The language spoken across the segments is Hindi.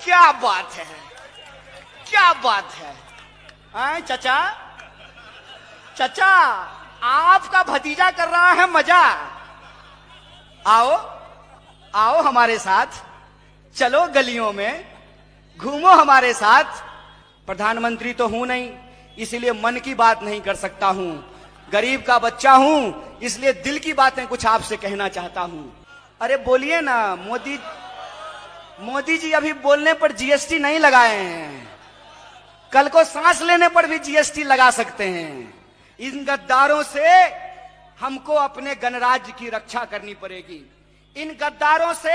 क्या बात है, क्या बात है। चचा, चचा आपका भतीजा कर रहा है मजा। आओ आओ हमारे साथ, चलो गलियों में, घूमो हमारे साथ। प्रधानमंत्री तो हूं नहीं, इसलिए मन की बात नहीं कर सकता हूं। गरीब का बच्चा हूं, इसलिए दिल की बातें कुछ आपसे कहना चाहता हूं। अरे बोलिए ना मोदी जी अभी बोलने पर जीएसटी नहीं लगाए हैं, कल को सांस लेने पर भी जीएसटी लगा सकते हैं। इन गद्दारों से हमको अपने गणराज्य की रक्षा करनी पड़ेगी। इन गद्दारों से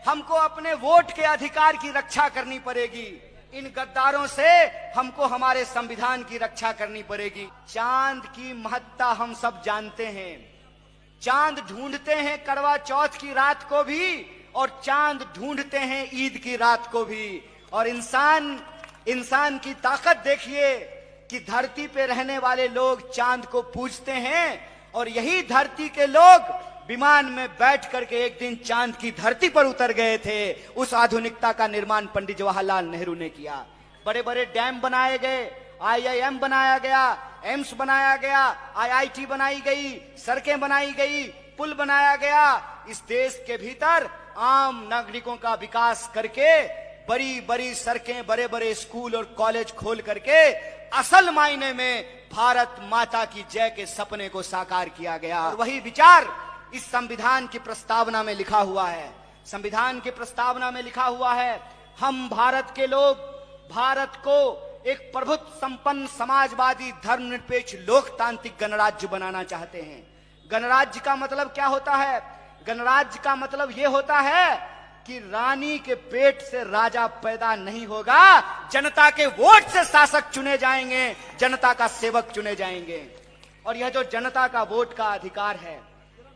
हमको अपने वोट के अधिकार की रक्षा करनी पड़ेगी। इन गद्दारों से हमको हमारे संविधान की रक्षा करनी पड़ेगी। चांद की महत्ता हम सब जानते हैं। चांद ढूंढते हैं करवा चौथ की रात को भी, और चांद ढूंढते हैं ईद की रात को भी। और इंसान की ताकत देखिए कि धरती पे रहने वाले लोग चांद को पूजते हैं, और यही धरती के लोग विमान में बैठ करके एक दिन चांद की धरती पर उतर गए थे। उस आधुनिकता का निर्माण पंडित जवाहरलाल नेहरू ने किया। बड़े बड़े डैम बनाए गए, आईआईएम बनाया गया, एम्स बनाया गया, आईआईटी बनाई गई, सड़कें बनाई गई, पुल बनाया गया। इस देश के भीतर आम नागरिकों का विकास करके बड़ी बड़ी सड़कें, बड़े बड़े स्कूल और कॉलेज खोल करके असल मायने में भारत माता की जय के सपने को साकार किया गया। और वही विचार इस संविधान की प्रस्तावना में लिखा हुआ है। संविधान की प्रस्तावना में लिखा हुआ है, हम भारत के लोग भारत को एक प्रभुत्व संपन्न समाजवादी धर्मनिरपेक्ष लोकतांत्रिक गणराज्य बनाना चाहते हैं। गणराज्य का मतलब क्या होता है? गणराज्य का मतलब यह होता है कि रानी के पेट से राजा पैदा नहीं होगा, जनता के वोट से शासक चुने जाएंगे, जनता का सेवक चुने जाएंगे। और यह जो जनता का वोट का अधिकार है,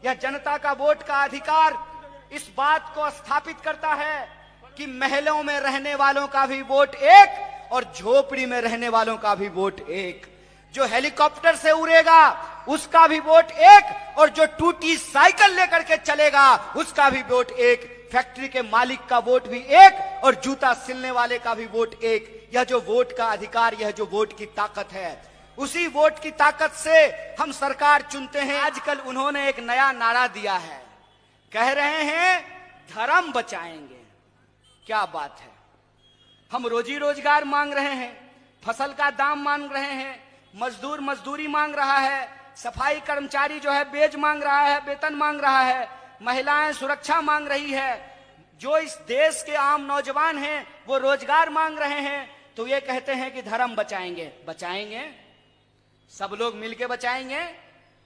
यह जनता का वोट का अधिकार इस बात को स्थापित करता है कि महलों में रहने वालों का भी वोट एक और झोपड़ी में रहने वालों का भी वोट एक। जो हेलीकॉप्टर से उड़ेगा उसका भी वोट एक, और जो टूटी साइकिल लेकर के चलेगा उसका भी वोट एक। फैक्ट्री के मालिक का वोट भी एक, और जूता सिलने वाले का भी वोट एक। यह जो वोट का अधिकार, यह जो वोट की ताकत है, उसी वोट की ताकत से हम सरकार चुनते हैं। आजकल उन्होंने एक नया नारा दिया है, कह रहे हैं धर्म बचाएंगे। क्या बात है। हम रोजी रोजगार मांग रहे हैं, फसल का दाम मांग रहे हैं, मजदूर मजदूरी मांग रहा है, सफाई कर्मचारी जो है बेज मांग रहा है, वेतन मांग रहा है, महिलाएं सुरक्षा मांग रही है, जो इस देश के आम नौजवान हैं वो रोजगार मांग रहे हैं। तो ये कहते हैं कि धर्म बचाएंगे। बचाएंगे, सब लोग मिलके बचाएंगे।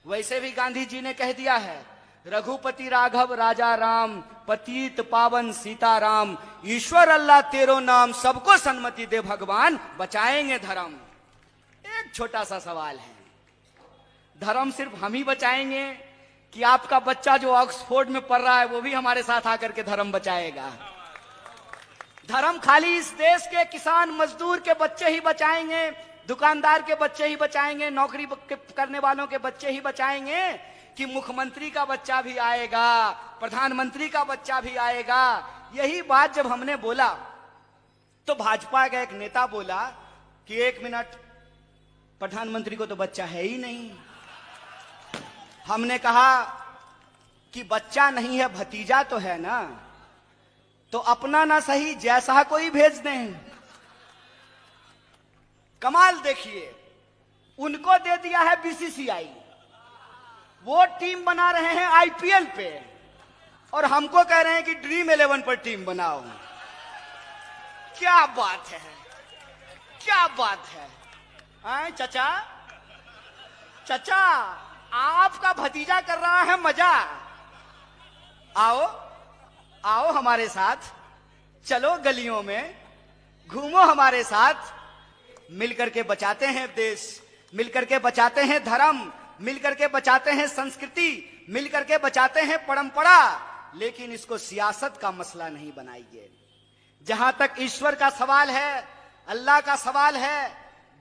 वैसे भी गांधी जी ने कह दिया है, रघुपति राघव राजा राम, पतित पावन सीताराम, ईश्वर अल्लाह तेरो नाम, सबको सन्मति दे भगवान, बचाएंगे धर्म। एक छोटा सा सवाल है, धर्म सिर्फ हम ही बचाएंगे कि आपका बच्चा जो ऑक्सफोर्ड में पढ़ रहा है वो भी हमारे साथ आकर के धर्म बचाएगा? धर्म खाली इस देश के किसान मजदूर के बच्चे ही बचाएंगे, दुकानदार के बच्चे ही बचाएंगे, नौकरी करने वालों के बच्चे ही बचाएंगे, कि मुख्यमंत्री का बच्चा भी आएगा, प्रधानमंत्री का बच्चा भी आएगा? यही बात जब हमने बोला तो भाजपा का एक नेता बोला कि 1 मिनट, प्रधानमंत्री को तो बच्चा है ही नहीं। हमने कहा कि बच्चा नहीं है, भतीजा तो है ना, तो अपना ना सही जैसा कोई भेज दें। कमाल देखिए, उनको दे दिया है बीसीसीआई, वो टीम बना रहे हैं आईपीएल पे, और हमको कह रहे हैं कि ड्रीम 11 पर टीम बनाओ। क्या बात है, क्या बात है। चचा, चचा आपका भतीजा कर रहा है मजा। आओ आओ हमारे साथ, चलो गलियों में, घूमो हमारे साथ। मिलकर के बचाते हैं देश, मिलकर के बचाते हैं धर्म, मिलकर के बचाते हैं संस्कृति, मिलकर के बचाते हैं परंपरा। लेकिन इसको सियासत का मसला नहीं बनाइए। जहां तक ईश्वर का सवाल है, अल्लाह का सवाल है,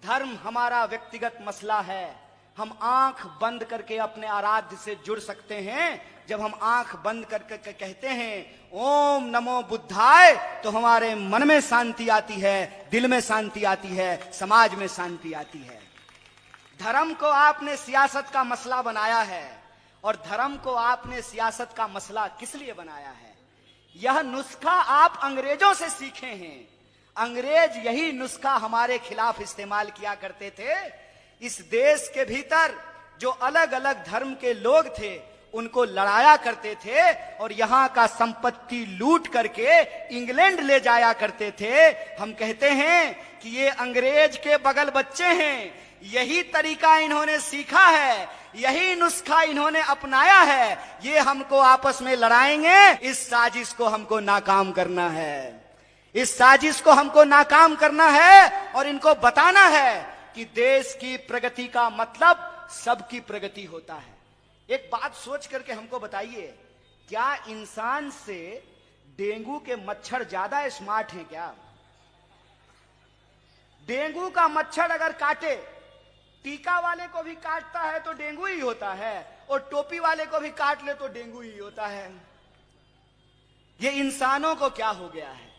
धर्म हमारा व्यक्तिगत मसला है, हम आंख बंद करके अपने आराध्य से जुड़ सकते हैं। जब हम आंख बंद करके कहते हैं ओम नमो बुद्धाय, तो हमारे मन में शांति आती है, दिल में शांति आती है, समाज में शांति आती है। धर्म को आपने सियासत का मसला बनाया है, और धर्म को आपने सियासत का मसला किस लिए बनाया है? यह नुस्खा आप अंग्रेजों से सीखे हैं। अंग्रेज यही नुस्खा हमारे खिलाफ इस्तेमाल किया करते थे। इस देश के भीतर जो अलग अलग धर्म के लोग थे उनको लड़ाया करते थे, और यहां का संपत्ति लूट करके इंग्लैंड ले जाया करते थे। हम कहते हैं कि ये अंग्रेज के बगल बच्चे हैं, यही तरीका इन्होंने सीखा है, यही नुस्खा इन्होंने अपनाया है। ये हमको आपस में लड़ाएंगे, इस साजिश को हमको नाकाम करना है। इस साजिश को हमको नाकाम करना है, और इनको बताना है कि देश की प्रगति का मतलब सबकी प्रगति होता है। एक बात सोच करके हमको बताइए, क्या इंसान से डेंगू के मच्छर ज्यादा स्मार्ट हैं क्या? डेंगू का मच्छर अगर काटे, टीका वाले को भी काटता है तो डेंगू ही होता है, और टोपी वाले को भी काट ले तो डेंगू ही होता है। ये इंसानों को क्या हो गया है?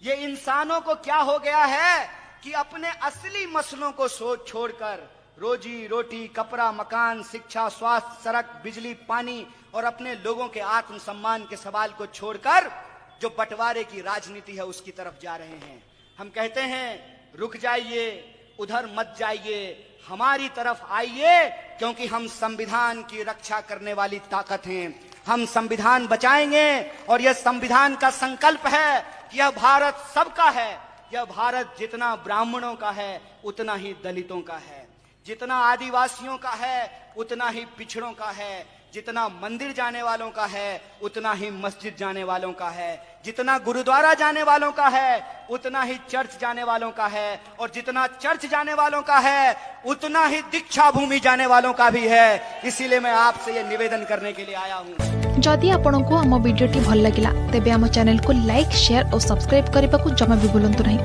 ये इंसानों को क्या हो गया है कि अपने असली मसलों को छोड़कर रोजी रोटी, कपड़ा, मकान, शिक्षा, स्वास्थ्य, सड़क, बिजली, पानी और अपने लोगों के आत्मसम्मान के सवाल को छोड़कर जो बंटवारे की राजनीति है उसकी तरफ जा रहे हैं। हम कहते हैं रुक जाइए, उधर मत जाइए, हमारी तरफ आइए, क्योंकि हम संविधान की रक्षा करने वाली ताकत हैं। हम संविधान बचाएंगे, और यह संविधान का संकल्प है कि यह भारत सबका है। यह भारत जितना ब्राह्मणों का है उतना ही दलितों का है, जितना आदिवासियों का है उतना ही पिछड़ों का है, जितना मंदिर जाने वालों का है उतना ही मस्जिद जाने वालों का है, जितना गुरुद्वारा जाने वालों का है उतना ही चर्च जाने वालों का है, और जितना चर्च जाने वालों का है उतना ही दीक्षा भूमि जाने वालों का भी है। इसीलिए मैं आपसे ये निवेदन करने के लिए आया हूँ। जदि आपंक आम भिडी भल लगा तेब आम चैनल को लाइक, शेयर और सब्सक्राइब करने को जमा भी भूलु नहीं।